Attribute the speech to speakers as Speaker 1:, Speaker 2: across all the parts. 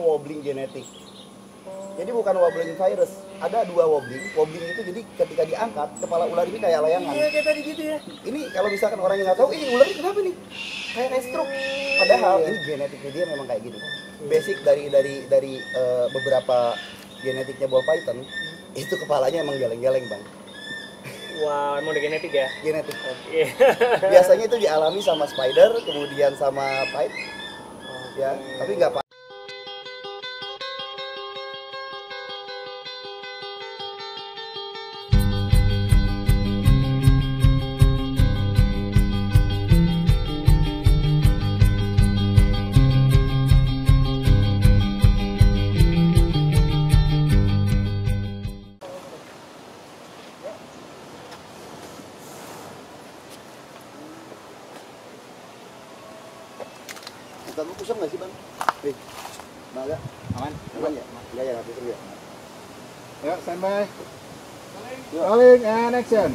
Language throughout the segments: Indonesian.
Speaker 1: wobbling genetik. Jadi bukan wobbling virus. Ada 2 wobbling. Wobbling itu jadi ketika diangkat, kepala ular ini kayak layangan.
Speaker 2: Iya, kayak tadi gitu ya.
Speaker 1: Ini kalau misalkan orang yang nggak tahu, ini ular ini kenapa nih? Kayak stroke. Padahal ini genetiknya dia memang kayak gini. Basic dari beberapa genetiknya ball python, itu kepalanya emang geleng-geleng, Bang.
Speaker 2: Wah, emang udah genetik ya?
Speaker 1: Genetik.
Speaker 2: Oke.
Speaker 1: Biasanya itu dialami sama spider, kemudian sama pipe. Ya, tapi nggak apa. Kamu kusam nggak sih, Bang? Nih, Bang, aman? Aman ya? Enggak ya, nggak kusam ya?
Speaker 3: Ya, standby. Rolling and action.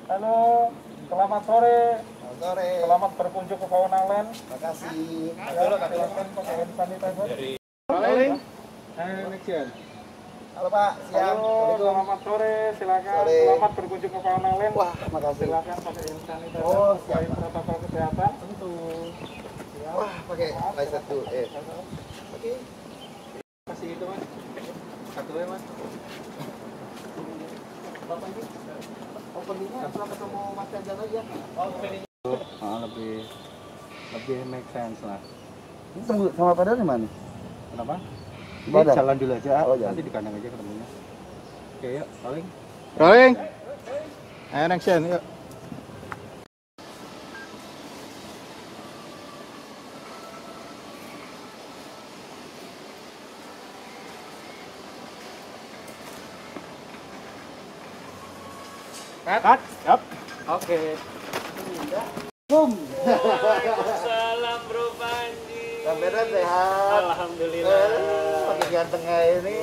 Speaker 3: Halo, selamat sore.
Speaker 1: Selamat sore.
Speaker 3: Selamat berkunjung ke Fauna Land.
Speaker 1: Makasih.
Speaker 3: Silakan pakai hand sanitizer. Rolling and action.
Speaker 1: Halo Pak, siang.
Speaker 3: Halo, selamat sore. Silakan.
Speaker 1: Sore.
Speaker 3: Selamat berkunjung ke Fauna Land.
Speaker 1: Wah, makasih.
Speaker 3: Silakan pakai hand sanitizer.
Speaker 1: Oh, siap,
Speaker 3: sesuai
Speaker 1: Pak.
Speaker 3: protokol kesehatan. Tentu.
Speaker 1: Wah, pakai laser tuh. Oke.
Speaker 3: Kasih itu, Mas. Satu ya, Mas.
Speaker 1: Bapak ini openingnya setelah ketemu Mas Ganjar lagi ya?
Speaker 3: Lebih make sense lah.
Speaker 1: Ini sama Padar di mana?
Speaker 3: Kenapa?
Speaker 1: Badan.
Speaker 3: Jalan dulu aja.
Speaker 1: Oh, jalan.
Speaker 3: Nanti di kandang aja ketemunya. Oke, yuk, rolling. Rolling. And action, yuk. Cut. Yap. Oke.
Speaker 1: Boom.
Speaker 2: Waalaikumsalam Bro Panji.
Speaker 1: Kang Bedan sehat.
Speaker 2: Alhamdulillah.
Speaker 1: Makin ganteng kayak ini.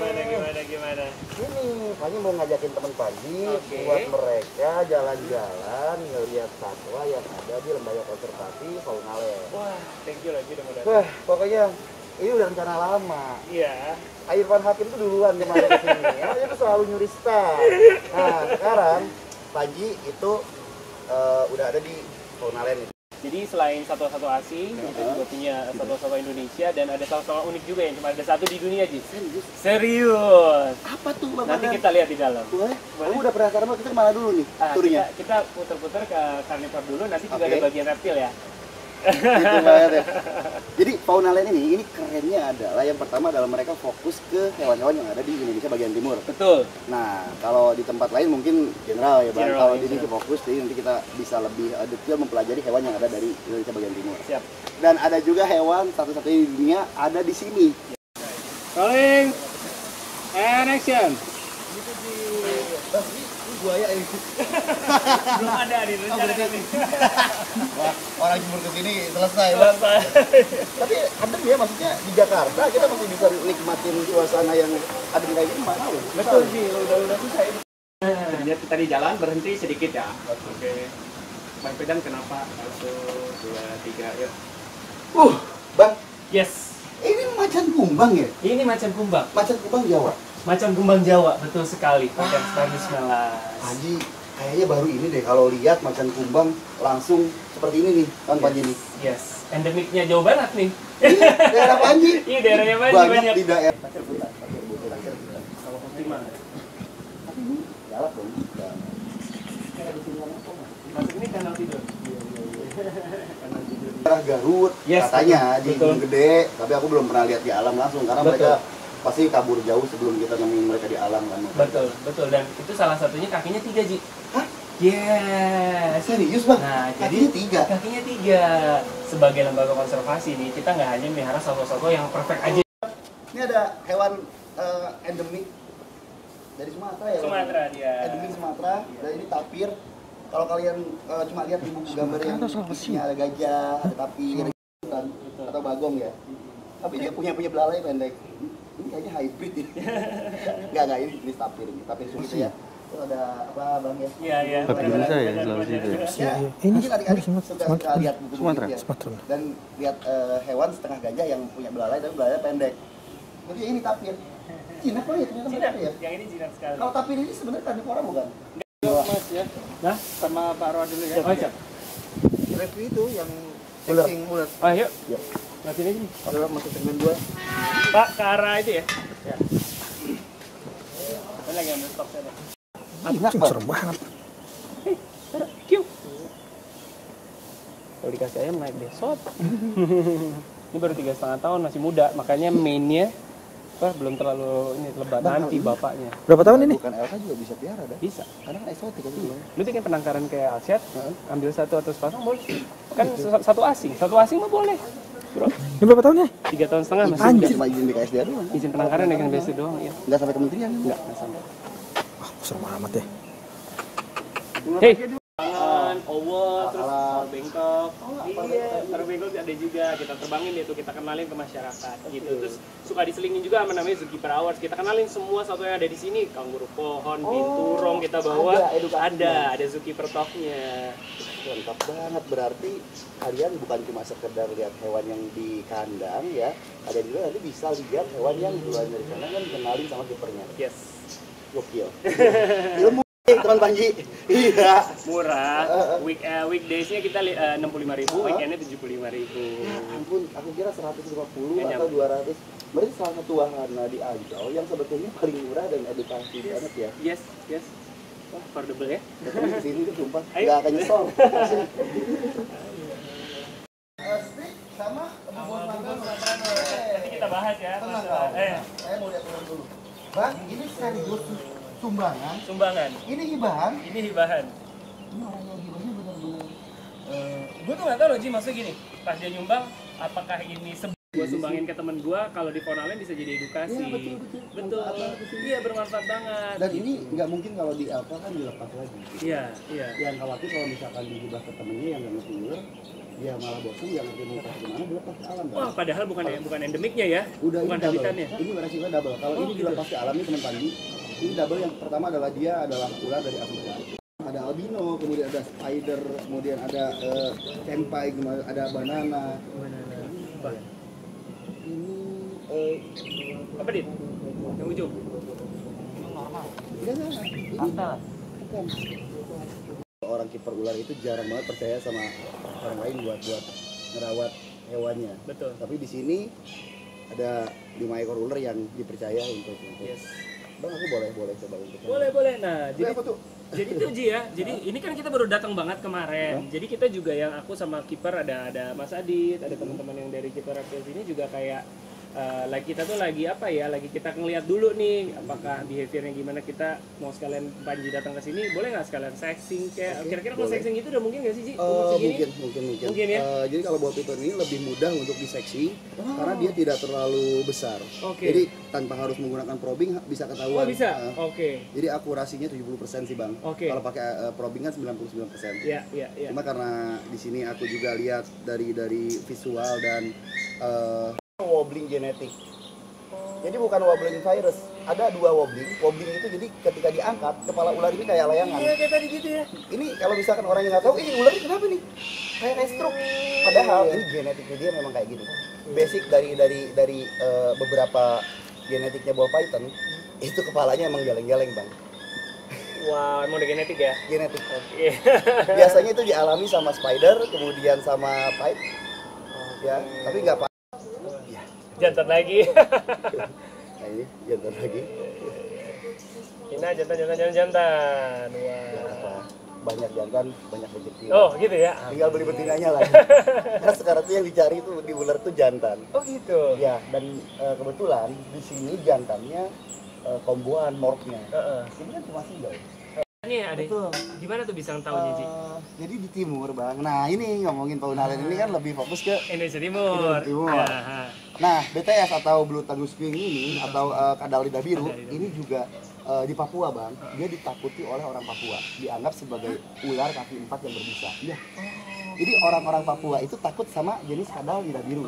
Speaker 2: Gimana?
Speaker 1: Ini, Panji mau ngajakin teman Panji
Speaker 2: Oke.
Speaker 1: buat mereka jalan-jalan ngelihat satwa yang ada di lembaga konservasi Fauna Land.
Speaker 2: Wah, thank you lagi udah mau datang.
Speaker 1: Wah, pokoknya ini udah rencana lama.
Speaker 2: Iya.
Speaker 1: Irfan Hakim tuh duluan kemarin kesini. Ya, dia tuh selalu nyuri star. Nah, sekarang Panji itu udah ada di Fauna Land.
Speaker 2: Jadi selain satwa-satwa asing, kita juga punya satwa-satwa Indonesia dan ada satwa unik juga yang cuma ada satu di dunia, Ji. Serius.
Speaker 1: Apa tuh, Bang?
Speaker 2: Nanti kita lihat di dalam.
Speaker 1: Boleh? Kamu udah pernah sekarang kita kemana dulu nih turnya?
Speaker 2: Kita putar-putar ke karnivor dulu, nanti juga
Speaker 1: Oke.
Speaker 2: ada bagian reptil ya.
Speaker 1: Gitu banget ya. Jadi Fauna Land ini kerennya adalah yang pertama adalah mereka fokus ke hewan-hewan yang ada di Indonesia bagian timur.
Speaker 2: Betul.
Speaker 1: Nah, kalau di tempat lain mungkin general ya, Bang.
Speaker 2: General,
Speaker 1: Kalau di sini
Speaker 2: general.
Speaker 1: fokus, jadi nanti kita bisa lebih detail mempelajari hewan yang ada dari Indonesia bagian timur.
Speaker 2: Siap.
Speaker 1: Dan ada juga hewan satu-satunya di dunia ada di sini.
Speaker 3: Rolling. And action.
Speaker 1: Ini buaya ini.
Speaker 2: Belum ada di rencana kami.
Speaker 1: Wah, orang jemur ke sini selesai, Bang. Tapi adem ya, maksudnya di Jakarta kita masih bisa nikmatin suasana yang adem kayak gini mana loh.
Speaker 2: Betul sih, udah susah ini. Lihat kita di jalan berhenti sedikit ya. Oke. Bang Pedan kenapa? 1, 2, 3, yuk.
Speaker 1: Bang,
Speaker 2: Yes.
Speaker 1: ini macan kumbang ya?
Speaker 2: Ini macan kumbang.
Speaker 1: Macan kumbang Jawa.
Speaker 2: Macan kumbang Jawa, betul sekali. Macan Spanish melas.
Speaker 1: Panji, kayaknya baru ini deh kalau lihat macan kumbang langsung seperti ini nih, kan Panji nih.
Speaker 2: Yes. Endemiknya Jawa Barat nih.
Speaker 1: Iya, daerah Panji.
Speaker 2: Iya, daerahnya Panji banyak.
Speaker 1: di daerah.
Speaker 2: Kalau optimal.
Speaker 1: Tapi ini galak dong.
Speaker 2: Masuk ini kanal tidur.
Speaker 1: Daerah Garut,
Speaker 2: Yes,
Speaker 1: katanya di
Speaker 2: betul.
Speaker 1: Gunung Gede, tapi aku belum pernah lihat di alam langsung karena
Speaker 2: Betul.
Speaker 1: mereka pasti kabur jauh sebelum kita nemuin mereka di alam kan.
Speaker 2: Betul. Dan itu salah satunya kakinya 3, Ji.
Speaker 1: Hah?
Speaker 2: Yes.
Speaker 1: Serius, Bang?
Speaker 2: Nah,
Speaker 1: Kakinya
Speaker 2: jadi
Speaker 1: 3.
Speaker 2: kakinya 3. Sebagai lembaga konservasi nih, kita nggak hanya melihara satwa-satwa yang perfect aja.
Speaker 1: Ini ada hewan endemik dari Sumatera ya? Bang?
Speaker 2: Sumatera dia.
Speaker 1: Endemik Sumatera, dan ini tapir. Kalau kalian cuma lihat di buku gambar yang isinya ada gajah, ada tapir, atau bagong ya. Tapi dia punya belalai pendek. Ini kayaknya hybrid ini. Enggak, ini jenis tapir ini. Tapir sulit ya. Itu ada apa Bang ya?
Speaker 2: Iya.
Speaker 3: Tapi bisa ya Sulawesi itu ya?
Speaker 1: Ya,
Speaker 4: Ini
Speaker 1: mungkin adik-adik suka lihat buku-buku
Speaker 3: Sumatera.
Speaker 1: ya.
Speaker 4: Sumatera.
Speaker 1: Dan lihat hewan setengah gajah yang punya belalai tapi belalai pendek. Jadi ini tapir. Jinak banget ya ternyata
Speaker 2: Jinak,
Speaker 1: ya.
Speaker 2: yang ini jinak sekali.
Speaker 1: Kalau tapir ini sebenarnya karnivora bukan?
Speaker 3: Mas ya. Nah, sama Pak Roa dulu ya.
Speaker 2: Oh, siap.
Speaker 3: Review itu yang
Speaker 1: Ular.
Speaker 3: cacing ular.
Speaker 2: Oh, yuk.
Speaker 1: Yuk.
Speaker 2: Nah, sini sini.
Speaker 3: Kalau masuk segmen 2.
Speaker 2: Pak, ke arah itu ya? Ya. Ini lagi ambil stok saya.
Speaker 1: Jinak
Speaker 4: Cing,
Speaker 1: Bang.
Speaker 4: serem banget.
Speaker 2: Kiu. Kalau dikasih ayam naik besot. Ini baru 3,5 tahun, masih muda. Makanya mainnya belum terlalu ini lebat.
Speaker 1: Bang,
Speaker 2: Nanti
Speaker 1: kalau ini-
Speaker 2: bapaknya.
Speaker 4: Berapa tahun ini?
Speaker 1: Bukan LK juga bisa piara dah.
Speaker 2: Bisa.
Speaker 1: Karena kan eksotik kan.
Speaker 2: Lu bikin penangkaran kayak Alset, ambil satu atau sepasang boleh. Kan satu asing mah boleh. Bro,
Speaker 4: Ini berapa tahun ya?
Speaker 2: 3,5 tahun masih
Speaker 4: Anjir.
Speaker 2: muda.
Speaker 1: Cuma izin di KSDA doang.
Speaker 2: Izin penangkaran dengan BSD doang, ya.
Speaker 1: Enggak sampai kementerian.
Speaker 2: Enggak sampai.
Speaker 4: Wah, serem amat ya.
Speaker 2: Hei, tangan, owl, terus
Speaker 1: Alat.
Speaker 2: taruh bengkok. Iya, taruh bengkok ada juga. Kita terbangin itu, kita kenalin ke masyarakat gitu. Terus suka diselingin juga sama namanya Zookeeper Awards. Kita kenalin semua satwa yang ada di sini. Kanguru pohon, binturong kita bawa.
Speaker 1: ada edukasinya.
Speaker 2: Ada Zookeeper Talk-nya.
Speaker 1: Lengkap banget, berarti kalian bukan cuma sekedar lihat hewan yang di kandang ya, ada juga nanti bisa lihat hewan yang di luar dari kandang kan kenalin sama kipernya.
Speaker 2: Yes.
Speaker 1: Gokil. Ilmu teman Panji. Iya.
Speaker 2: Murah. Weekdays-nya kita 65.000, weekend-nya 75.000.
Speaker 1: Ya ampun, aku kira 150
Speaker 2: Ya,
Speaker 1: atau 200. Berarti salah satu wahana di Ancol yang sebetulnya paling murah dan edukasi banget ya.
Speaker 2: Yes. Wah, affordable ya.
Speaker 1: Tapi di sini tuh sumpah
Speaker 2: Ayo.
Speaker 1: nggak akan nyesel. Stick sama
Speaker 2: Nanti kita bahas ya.
Speaker 1: Tenang
Speaker 2: masalah-
Speaker 1: kau. Saya mau lihat dulu. Bang, ini sekaligus sumbangan.
Speaker 2: Sumbangan.
Speaker 1: Ini hibahan.
Speaker 2: Ini hibahan.
Speaker 1: Ini orang yang hibahnya benar-benar.
Speaker 2: Gue tuh nggak tahu loh Ji, maksudnya gini, pas dia nyumbang, apakah ini gue sumbangin ke temen gue, kalau di Fonalen bisa jadi edukasi.
Speaker 1: Iya, betul.
Speaker 2: Betul.
Speaker 1: Bermanfaat banget di sini.
Speaker 2: Iya, bermanfaat banget.
Speaker 1: Dan ini nggak mungkin kalau di Alfa kan dilepas lagi.
Speaker 2: Iya.
Speaker 1: Yang khawatir kalau misalkan dihibah ke temennya yang nggak ngerti ular, dia malah bosan, yang ngerti mau kasih kemana, dilepas ke alam. Bang.
Speaker 2: Wah, padahal bukan endemiknya ya.
Speaker 1: Udah
Speaker 2: bukan
Speaker 1: ini double.
Speaker 2: habitatnya.
Speaker 1: Ini resikonya double. Kalau
Speaker 2: Oh,
Speaker 1: ini
Speaker 2: gitu.
Speaker 1: dilepas ke alam nih teman Panji, ini double. Yang pertama adalah dia adalah ular dari Afrika. Ada albino, kemudian ada spider, kemudian ada tempai, kemudian ada banana.
Speaker 2: Apa?
Speaker 1: Ini
Speaker 2: Apa dit? Yang ujung?
Speaker 1: enggak. Ini bukan. Orang kiper ular itu jarang banget percaya sama orang lain buat merawat hewannya.
Speaker 2: Betul.
Speaker 1: Tapi di sini ada 5 ekor ular yang dipercaya untuk.
Speaker 2: Yes.
Speaker 1: Bang, aku boleh coba untuk.
Speaker 2: Boleh. Nah,
Speaker 1: Jadi
Speaker 2: jadi
Speaker 1: apa tuh?
Speaker 2: Jadi tuh Ji ya, jadi ini kan kita baru datang banget kemarin. Jadi kita juga yang aku sama kiper ada Mas Adit, ada teman-teman yang dari kiper Reptil sini juga kayak lagi kita tuh lagi apa ya? Lagi kita ngeliat dulu nih apakah behaviornya gimana, kita mau sekalian Panji datang ke sini, boleh nggak sekalian sexing kayak kira-kira kalau
Speaker 1: boleh.
Speaker 2: sexing itu udah mungkin nggak sih Ji? Umur segini?
Speaker 1: Mungkin.
Speaker 2: Mungkin ya?
Speaker 1: Jadi kalau ball python ini lebih mudah untuk diseksi karena dia tidak terlalu besar.
Speaker 2: Oke.
Speaker 1: Jadi tanpa harus menggunakan probing bisa
Speaker 2: Oh
Speaker 1: ketahuan.
Speaker 2: bisa?
Speaker 1: Uh,
Speaker 2: Oke.
Speaker 1: Jadi akurasinya 70% sih Bang.
Speaker 2: Oke.
Speaker 1: Kalau pakai probing kan 99%.
Speaker 2: Iya.
Speaker 1: Cuma karena di sini aku juga lihat dari visual dan wobbling genetik. Jadi bukan wobbling virus, ada 2 wobbling. Wobbling itu jadi ketika diangkat kepala ular ini kayak layangan.
Speaker 2: Iya kayak tadi gitu ya.
Speaker 1: Ini kalau misalkan orang yang nggak tahu, ini ular ini kenapa nih? Kayak stroke. Padahal ini genetiknya dia memang kayak gitu. Basic dari beberapa genetiknya ball python, itu kepalanya emang geleng-geleng Bang.
Speaker 2: Wah, emang udah genetik ya?
Speaker 1: Genetik.
Speaker 2: Iya.
Speaker 1: Biasanya itu dialami sama spider, kemudian sama pipe. Ya, tapi nggak apa. Ya.
Speaker 2: Jantan lagi.
Speaker 1: Nah ini jantan lagi.
Speaker 2: Ina jantan. Wah.
Speaker 1: Banyak jantan, banyak rezeki.
Speaker 2: Oh, gitu ya.
Speaker 1: Tinggal beli betinanya lah. Karena sekarang tuh yang dicari tuh di ular tuh jantan.
Speaker 2: Oh, gitu.
Speaker 1: Ya, dan kebetulan di sini jantannya komboan morphnya.
Speaker 2: Heeh.
Speaker 1: Ini kan cuma single.
Speaker 2: Ini ada.
Speaker 1: Betul.
Speaker 2: Gimana tuh bisa tahunya, Ji?
Speaker 1: Jadi di timur Bang. Nah ini ngomongin Fonalen ini kan lebih fokus ke
Speaker 2: Indonesia Timur.
Speaker 1: Indonesia Timur.
Speaker 2: Nah,
Speaker 1: nah BTS atau Blue Tagus King ini atau kadal lidah biru ini juga di Papua Bang. Dia ditakuti oleh orang Papua. Dianggap sebagai ular kaki 4 yang berbisa. Iya. Jadi orang-orang Papua itu takut sama jenis kadal lidah biru.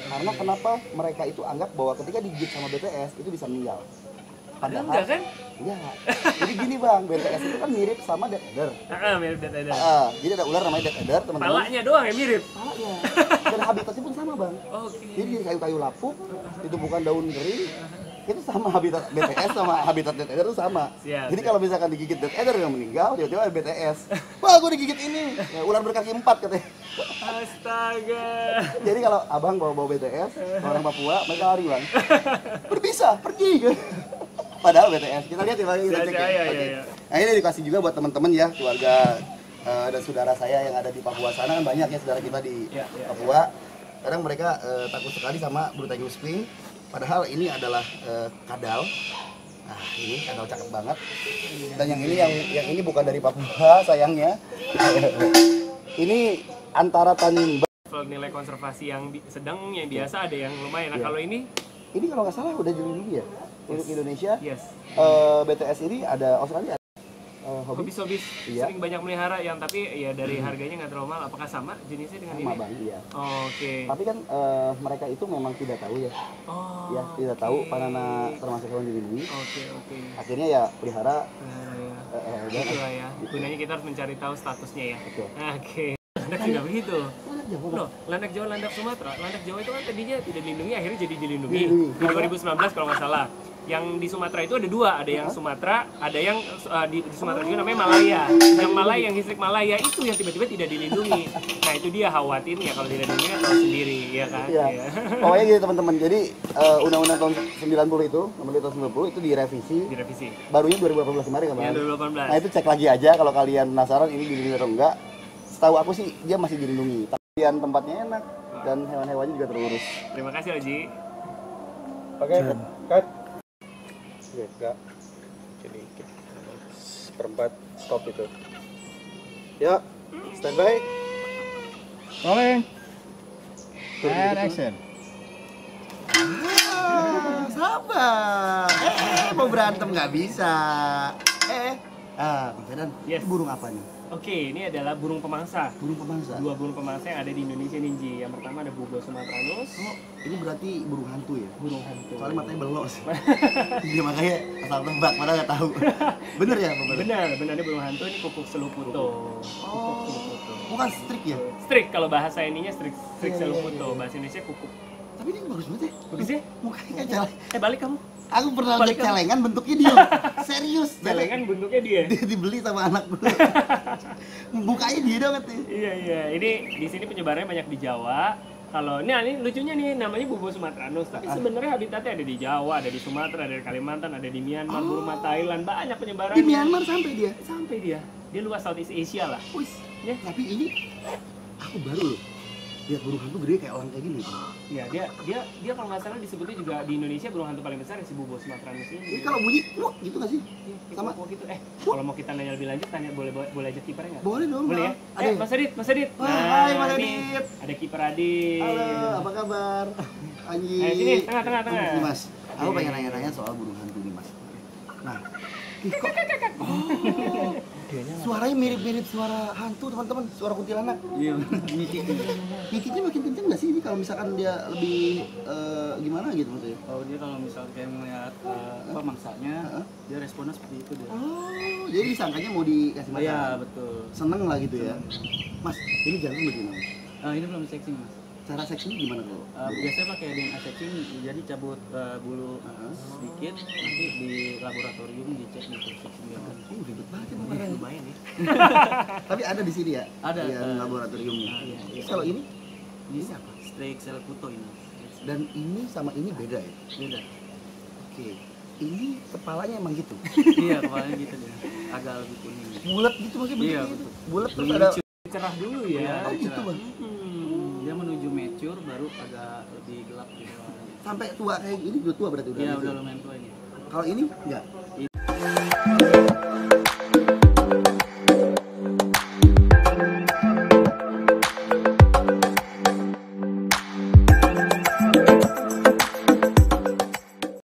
Speaker 1: Karena kenapa mereka itu anggap bahwa ketika digigit sama BTS itu bisa meninggal.
Speaker 2: Padahal enggak kan?
Speaker 1: Enggak. Jadi gini bang, BTS itu kan mirip sama Death Adder.
Speaker 2: Mirip Death Adder.
Speaker 1: Jadi ada ular namanya Death Adder, teman-teman.
Speaker 2: Palanya doang yang mirip.
Speaker 1: Palanya. Dan habitatnya pun sama bang. Jadi di kayu-kayu lapuk, itu bukan daun kering. Itu sama habitat BTS sama habitat Death Adder itu sama. Jadi kalau misalkan digigit Death Adder yang meninggal, tiba-tiba BTS. Wah, gue digigit ini. Ya, ular berkaki 4 katanya.
Speaker 2: Astaga.
Speaker 1: Jadi kalau abang bawa BTS, orang Papua, mereka lari bang. Berbisa, pergi. Padahal BTS. Kita lihat ya bang, kita cek ya. Nah ini dikasih juga buat teman-teman ya, keluarga dan saudara saya yang ada di Papua sana kan banyak ya saudara kita di Papua. Kadang mereka takut sekali sama Bluetigris Spring. Padahal ini adalah kadal. Nah ini kadal cakep banget. Dan yang ini bukan dari Papua sayangnya. Ini antara Tanimbar.
Speaker 2: Nilai konservasi yang sedang, yang biasa ada yang lumayan. Nah kalau ini
Speaker 1: kalau nggak salah udah dilindungi ya untuk Indonesia. BTS ini ada Australia.
Speaker 2: Hobis sering banyak melihara yang tapi ya dari harganya nggak terlalu mahal. Apakah sama jenisnya dengan ini?
Speaker 1: Sama bang, iya. Tapi kan mereka itu memang tidak tahu ya. Tidak tahu panana termasuk hewan dilindungi. Akhirnya ya pelihara.
Speaker 2: Gitu lah ya. Gunanya kita harus mencari tahu statusnya ya. Landak juga begitu. Loh, landak Jawa, landak Sumatera. Landak Jawa itu kan tadinya tidak dilindungi, akhirnya jadi dilindungi. Di 2019 kalau nggak salah. Yang di Sumatera itu ada dua, ada yang Sumatera, ada yang di Sumatera juga namanya Malaya. Yang Malaya, yang distrik Malaya itu yang tiba-tiba tidak dilindungi. Nah itu dia khawatirnya kalau tidak dilindungi kan tahu sendiri, ya kan?
Speaker 1: Iya. Pokoknya gitu teman-teman. Jadi undang-undang tahun 90 itu, nomor tahun 90 itu direvisi. Barunya 2018 kemarin kan bang?
Speaker 2: Ya 2018.
Speaker 1: Nah itu cek lagi aja kalau kalian penasaran ini dilindungi atau enggak. Setahu aku sih dia masih dilindungi. Tapi tempatnya enak dan hewan-hewannya juga terurus.
Speaker 2: Terima kasih Oji.
Speaker 3: Oke, cut. Enggak. Jadi seperempat stop itu. Ya, standby. Rolling. And action.
Speaker 1: Sabar. Mau berantem nggak bisa. Bang Fedan,
Speaker 2: Yes.
Speaker 1: burung apa nih?
Speaker 2: Oke, ini adalah burung pemangsa.
Speaker 1: Burung pemangsa.
Speaker 2: Dua burung pemangsa yang ada di Indonesia Ninji. Yang pertama ada Bugo sumatranus.
Speaker 1: Oh, ini berarti burung hantu ya?
Speaker 2: Burung hantu.
Speaker 1: Soalnya matanya belos. Dia makanya asal tebak, padahal nggak tahu. Bener ya, Bang?
Speaker 2: Benar ini burung hantu, ini kukuk seluputo.
Speaker 1: Oh, bukan strik ya?
Speaker 2: Strik kalau bahasa ininya strik
Speaker 1: Iya,
Speaker 2: seluputo.
Speaker 1: iya.
Speaker 2: Bahasa Indonesia kukuk.
Speaker 1: Tapi ini bagus banget ya.
Speaker 2: Bagus ya?
Speaker 1: Mukanya kayak celeng.
Speaker 2: Balik kamu.
Speaker 1: Aku pernah
Speaker 2: Balik
Speaker 1: lihat celengan bentuknya dia. Serius.
Speaker 2: Celengan bentuknya dia.
Speaker 1: Dia dibeli sama anak gue. Mukanya dia dong katanya.
Speaker 2: Iya. Ini di sini penyebarannya banyak di Jawa. Kalau ini lucunya nih namanya Bugo sumatranus, tapi sebenarnya habitatnya ada di Jawa, ada di Sumatera, ada di Kalimantan, ada di Myanmar, Burma, Thailand, banyak penyebarannya.
Speaker 1: Di Myanmar sampai dia.
Speaker 2: Sampai dia. Dia luas Southeast Asia lah.
Speaker 1: Wih,
Speaker 2: Ya.
Speaker 1: tapi ini aku baru loh lihat burung hantu gede kayak orang kayak gini.
Speaker 2: Iya, dia kalau nggak salah disebutnya juga di Indonesia burung hantu paling besar si Bugo sumatranus ini.
Speaker 1: Ini kalau bunyi, wah gitu nggak sih?
Speaker 2: Sama gitu. Kalau mau kita nanya lebih lanjut, tanya boleh aja kipernya nggak?
Speaker 1: Boleh dong.
Speaker 2: Boleh ya?
Speaker 1: Ada.
Speaker 2: Mas Adit.
Speaker 1: Wah, hai Mas
Speaker 2: ini
Speaker 1: Adit.
Speaker 2: ada kiper Adit.
Speaker 1: Halo, apa kabar? Anjing.
Speaker 2: Sini, tengah.
Speaker 1: Nih, Mas, aku pengen nanya-nanya soal burung hantu nih, Mas. Nah, suaranya mirip-mirip suara hantu, teman-teman. Suara kuntilanak.
Speaker 3: Iya.
Speaker 1: Ngikitnya makin kenceng nggak sih ini kalau misalkan dia lebih gimana gitu maksudnya?
Speaker 3: Oh, dia kalau misalnya melihat mangsanya, dia responnya seperti itu dia.
Speaker 1: Oh, jadi disangkanya mau dikasih makan.
Speaker 3: Iya, betul.
Speaker 1: Seneng lah gitu ya. Mas, ini jalan bagaimana? Mas?
Speaker 3: Ini belum seksi, Mas.
Speaker 1: Cara seksinya gimana kalau?
Speaker 3: Biasanya pakai DNA setting, jadi cabut bulu sedikit, nanti di laboratorium dicek gitu seksinya.
Speaker 1: Ribet banget ya,
Speaker 2: Iya, lumayan ya.
Speaker 1: Tapi ada di sini ya?
Speaker 3: Ada,
Speaker 1: Yang laboratoriumnya.
Speaker 3: iya.
Speaker 1: Terus kalau ini?
Speaker 3: Ini apa? Strike Selputo ini.
Speaker 1: Dan ini sama ini beda ya?
Speaker 3: Beda.
Speaker 1: Oke. Ini kepalanya emang gitu?
Speaker 3: Iya, kepalanya gitu dia. Agak lebih kuning.
Speaker 1: Bulat gitu maksudnya
Speaker 3: Iya,
Speaker 1: bentuknya gitu?
Speaker 3: betul.
Speaker 1: Bulat terus
Speaker 3: Belum
Speaker 1: ada...
Speaker 2: Cerah dulu ya.
Speaker 3: Iya,
Speaker 1: Oh gitu
Speaker 3: cerah.
Speaker 1: bang?
Speaker 3: Dia menuju mature baru agak lebih gelap gitu.
Speaker 1: Sampai tua kayak ini udah tua berarti udah?
Speaker 3: Iya,
Speaker 1: gitu?
Speaker 3: udah lumayan tua ini.
Speaker 1: Kalau ini? Enggak?